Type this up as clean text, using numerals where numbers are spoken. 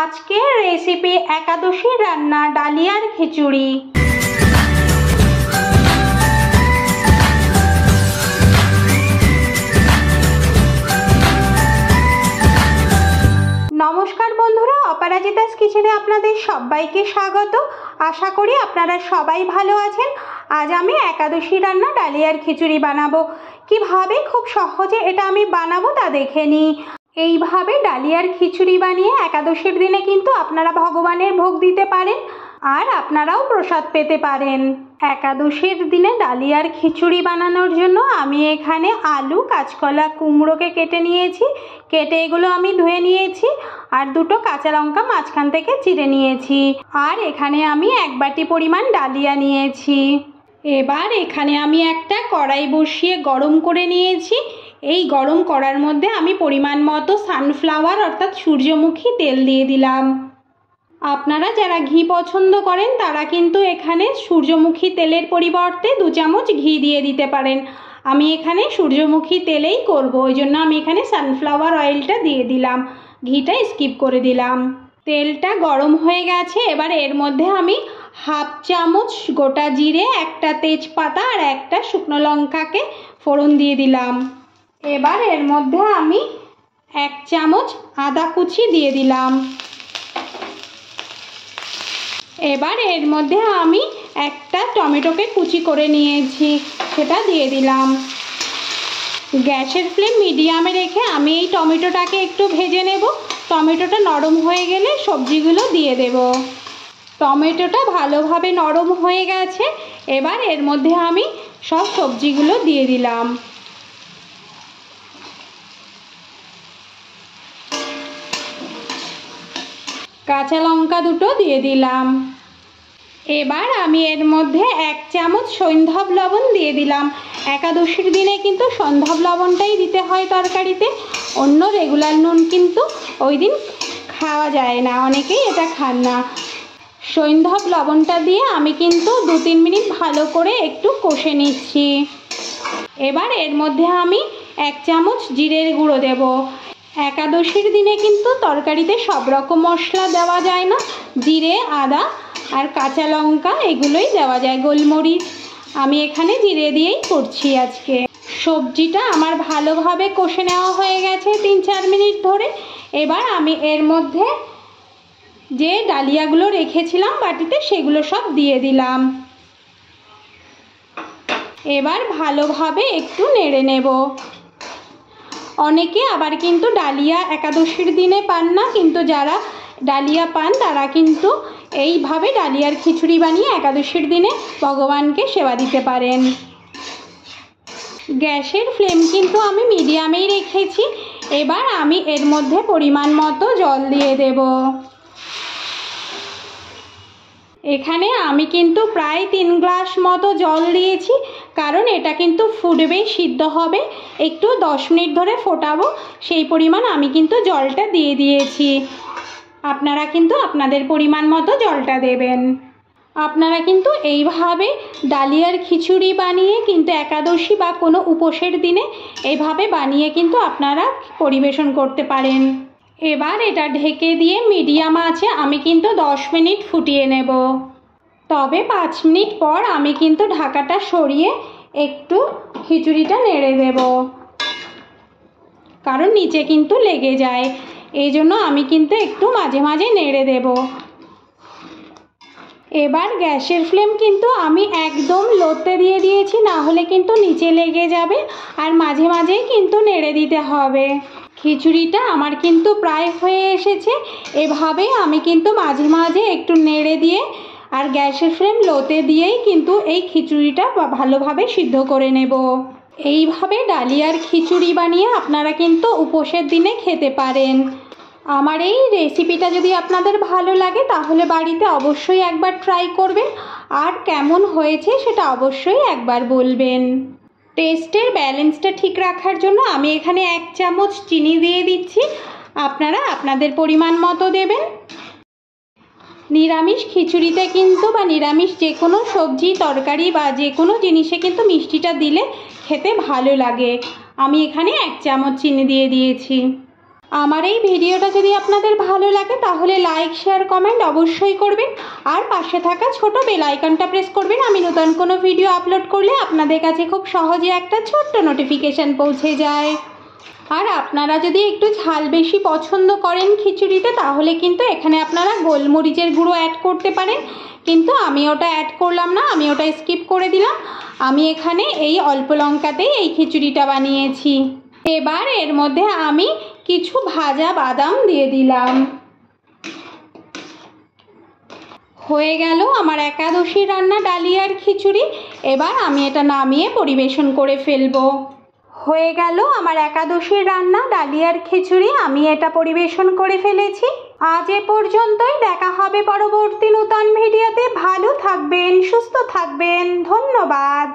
আজকের রেসিপি একাদশী রান্না ডালিয়ার খিচুড়ি। নমস্কার বন্ধুরা, অপরাজিতাস কিচেনে আপনাদের সবাইকে স্বাগত। আশা করি আপনারা সবাই ভালো আছেন। আজ আমি একাদশী রান্না ডালিয়ার খিচুড়ি বানাবো। কিভাবে খুব সহজে এটা আমি বানাবো তা দেখে নিই। এইভাবে ডালিয়ার খিচুড়ি বানিয়ে একাদশীর দিনে কিন্তু আপনারা ভগবানের ভোগ দিতে পারেন আর আপনারাও প্রসাদ পেতে পারেন। একাদশীর দিনে ডালিয়ার খিচুড়ি বানানোর জন্য আমি এখানে আলু, কাঁচকলা, কুমড়োকে কেটে নিয়েছি। কেটে এগুলো আমি ধুয়ে নিয়েছি আর দুটো কাঁচা লঙ্কা মাঝখান থেকে চিড়ে নিয়েছি। আর এখানে আমি 1 বাটি পরিমাণ ডালিয়া নিয়েছি। এবার এখানে আমি একটা কড়াই বসিয়ে গরম করে নিয়েছি। এই গরম কড়ার মধ্যে আমি পরিমাণ মতো সানফ্লাওয়ার অর্থাৎ সূর্যমুখী তেল দিয়ে দিলাম। আপনারা যারা ঘি পছন্দ করেন তারা কিন্তু এখানে সূর্যমুখী তেলের পরিবর্তে 2 চামচ ঘি দিয়ে দিতে পারেন। আমি এখানে সূর্যমুখী তেলেই করব, ওই জন্য আমি এখানে সানফ্লাওয়ার অয়েলটা দিয়ে দিলাম, ঘিটা স্কিপ করে দিলাম। তেলটা গরম হয়ে গেছে। এবার এর মধ্যে আমি 1/2 চামচ গোটা জিরে, একটা তেজপাতা আর একটা শুকনো লঙ্কাকে ফোড়ন দিয়ে দিলাম। এবার এর মধ্যে আমি 1 চামচ আদা কুচি দিয়ে দিলাম। এবার এর মধ্যে আমি একটা টমেটোকে কুচি করে নিয়েছি, সেটা দিয়ে দিলাম। গ্যাসের ফ্লেম মিডিয়ামে রেখে আমি এই টমেটোটাকে একটু ভেজে নেব। টমেটোটা নরম হয়ে গেলে সবজিগুলো দিয়ে দেব। টমেটোটা ভালোভাবে নরম হয়ে গেছে। এবার এর মধ্যে আমি সব সবজিগুলো দিয়ে দিলাম। কাঁচা লঙ্কা দুটো দিয়ে দিলাম। এবার আমি এর মধ্যে 1 চামচ সৈন্ধব লবণ দিয়ে দিলাম। একাদশীর দিনে কিন্তু সৈন্ধব লবণটাই দিতে হয় তরকারিতে। অন্য রেগুলার নুন কিন্তু ওই দিন খাওয়া যায় না, অনেকেই এটা খান না। সৈন্ধব লবণটা দিয়ে আমি কিন্তু 2-3 মিনিট ভালো করে একটু কষে নিচ্ছি। এবার এর মধ্যে আমি 1 চামচ জিরের গুঁড়ো দেব। একাদশীর দিনে কিন্তু তরকারিতে সব রকম মশলা দেওয়া যায় না, জিরে, আদা আর কাঁচা লঙ্কা এগুলোই দেওয়া যায়, গোলমরিচ। আমি এখানে জিরে দিয়েই করছি আজকে। সবজিটা আমার ভালোভাবে কষে নেওয়া হয়ে গেছে 3-4 মিনিট ধরে। এবার আমি এর মধ্যে যে ডালিয়াগুলো রেখেছিলাম বাটিতে সেগুলো সব দিয়ে দিলাম। এবার ভালোভাবে একটু নেড়ে নেব। অনেকে আবার কিন্তু ডালিয়া একাদশীর দিনে পান না, কিন্তু যারা ডালিয়া পান তারা কিন্তু এইভাবে ডালিয়ার খিচুড়ি বানিয়ে একাদশীর দিনে ভগবানকে সেবা দিতে পারেন। গ্যাসের ফ্লেম কিন্তু আমি মিডিয়ামেই রেখেছি। এবার আমি এর মধ্যে পরিমাণ মতো জল দিয়ে দেব। এখানে আমি কিন্তু প্রায় 3 গ্লাস মতো জল দিয়েছি, কারণ এটা কিন্তু ফুটবে, সিদ্ধ হবে, একটু 10 মিনিট ধরে ফোটাবো, সেই পরিমাণ আমি কিন্তু জলটা দিয়ে দিয়েছি। আপনারা কিন্তু আপনাদের পরিমাণ মতো জলটা দেবেন। আপনারা কিন্তু এইভাবে ডালিয়ার খিচুড়ি বানিয়ে কিন্তু একাদশী বা কোনো উপোসের দিনে এইভাবে বানিয়ে কিন্তু আপনারা পরিবেশন করতে পারেন। এবার এটা ঢেকে দিয়ে মিডিয়াম আঁচে আমি কিন্তু 10 মিনিট ফুটিয়ে নেব। তবে 5 মিনিট পর আমি কিন্তু ঢাকাটা সরিয়ে একটু খিচুড়িটা নেড়ে দেব, কারণ নিচে কিন্তু লেগে যায়। এই জন্য আমি কিন্তু একটু মাঝে মাঝে নেড়ে দেব। এবার গ্যাসের ফ্লেম কিন্তু আমি একদম লোতে দিয়ে দিয়েছি, না হলে কিন্তু নিচে লেগে যাবে। আর মাঝে মাঝেই কিন্তু নেড়ে দিতে হবে। খিচুড়িটা আমার কিন্তু প্রায় হয়ে এসেছে। এভাবেই আমি কিন্তু মাঝে মাঝে একটু নেড়ে দিয়ে আর গ্যাসের ফ্লেম লোতে দিয়েই কিন্তু এই খিচুড়িটা ভালোভাবে সিদ্ধ করে নেব। এইভাবে ডালিয়ার খিচুড়ি বানিয়ে আপনারা কিন্তু উপোসের দিনে খেতে পারেন। আমার এই রেসিপিটা যদি আপনাদের ভালো লাগে তাহলে বাড়িতে অবশ্যই একবার ট্রাই করবেন, আর কেমন হয়েছে সেটা অবশ্যই একবার বলবেন। টেস্টের ব্যালেন্সটা ঠিক রাখার জন্য আমি এখানে 1 চামচ চিনি দিয়ে দিচ্ছি, আপনারা আপনাদের পরিমাণ মতো দেবেন। নিরামিষ খিচুড়িতে কিন্তু বা নিরামিষ যে কোনো সবজি, তরকারি বা যে কোনো জিনিসে কিন্তু মিষ্টিটা দিলে খেতে ভালো লাগে। আমি এখানে 1 চামচ চিনি দিয়ে দিয়েছি। আমার এই ভিডিওটা যদি আপনাদের ভালো লাগে তাহলে লাইক শেয়ার কমেন্ট অবশ্যই করবেন, আর পাশে থাকা ছোট বেল আইকনটা প্রেস করবেন। আমি নতুন কোনো ভিডিও আপলোড করলে আপনাদের কাছে খুব সহজে একটা ছোট্ট নোটিফিকেশান পৌঁছে যায়। আর আপনারা যদি একটু ঝাল বেশি পছন্দ করেন খিচুড়িতে, তাহলে কিন্তু এখানে আপনারা গোলমরিচের গুঁড়ো অ্যাড করতে পারেন, কিন্তু আমি ওটা অ্যাড করলাম না, আমি ওটা স্কিপ করে দিলাম। আমি এখানে এই অল্প লঙ্কাতেই এই খিচুড়িটা বানিয়েছি। এবার এর মধ্যে আমি কিছু ভাজা বাদাম দিয়ে দিলাম। হয়ে গেল আমার একাদশী রান্না ডালিয়ার খিচুড়ি। এবার আমি এটা নামিয়ে পরিবেশন করে ফেলবো। হয়ে গেল আমার একাদশীর রান্না ডালিয়ার খিচুড়ি, আমি এটা পরিবেশন করে ফেলেছি। আজ এ পর্যন্তই, দেখা হবে পরবর্তী নতুন ভিডিওতে। ভালো থাকবেন, সুস্থ থাকবেন, ধন্যবাদ।